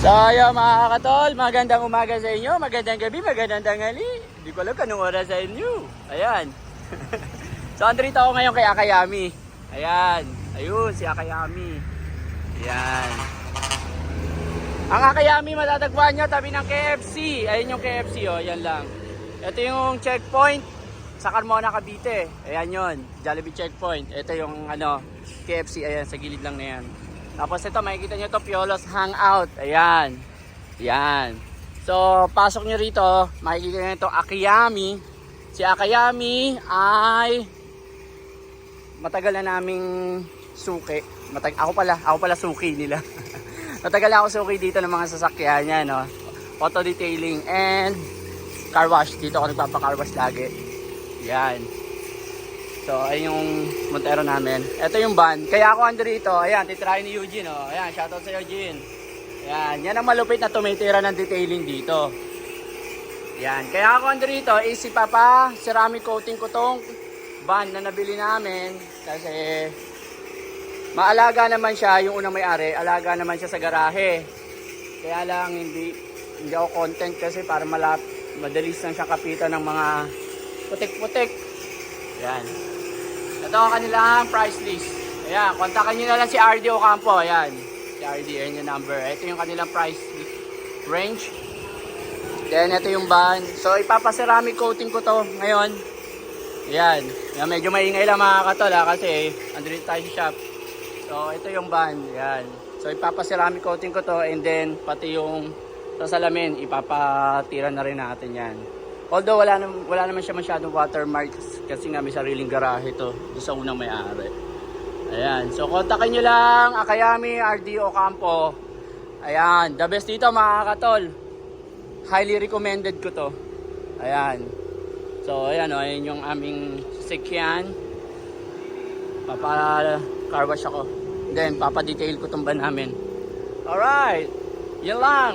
So ayun mga katol, magandang umaga sa inyo, magandang gabi, magandang tanghali. Hindi ko alam kanong oras sa inyo. Ayan. So andito ako ngayon kay Akayami. Ayan. Ayun, si Akayami. Ayan. Ang Akayami matatagpuan nyo tabi ng KFC. Ayun yung KFC oh, yan lang. Ito yung checkpoint sa Carmona, Cavite. Ayan yun, Jollibee checkpoint. Ito yung KFC, ayan, sa gilid lang na yan. Tapos ito, makikita nyo ito, Piolo's Hangout. Ayan. Ayan. So, pasok nyo rito, makikita nyo ito, Akayami. Si Akayami ay matagal na naming suki. Ako pala suki nila. Matagal ako suki dito ng mga sasakyan niya, no? Auto detailing and car wash. Dito ako nagpapa-car wash lagi. Ayan. So, ayun yung Montero namin. Ito yung van. Kaya ako ando rito. Ayan, titry ni Eugene. Oh. Ayan, shoutout sa Eugene. Ayan, yan ang malupit na tumitira ng detailing dito. Ayan, kaya ako ando rito is si Papa, ceramic coating ko tong van na nabili namin. Kasi maalaga naman siya, yung unang may-ari. Alaga naman siya sa garahe. Kaya lang hindi ako content kasi para madalis lang siya kapitan ng mga putik-putik. Ayan. Ito ang kanilang price list. Ayan, kontakin nyo na lang si RD Ocampo. Ayan, si RD, ayan yung number. Ito yung kanilang price range. Then, ito yung van. So, ipapaceramic coating ko to ngayon. Ayan. Ayan, medyo maingay lang mga katol kasi andito tayo sa shop. So, ito yung van. Ayan. So, ipapaceramic coating ko to and then, pati yung sa salamin, ipapatira na rin natin yan. Although wala naman siya masyadong watermarks kasi nga may sariling garahe to doon sa unang may-ari. Ayan. So kontakin nyo lang Akayami RD Ocampo. Ayan. The best dito mga katol. Highly recommended ko to. Ayan. So ayan o. Ayan yung aming sasakyan. Papa-car wash ako. Then papa-detail ko itong van namin. Alright. Yan lang.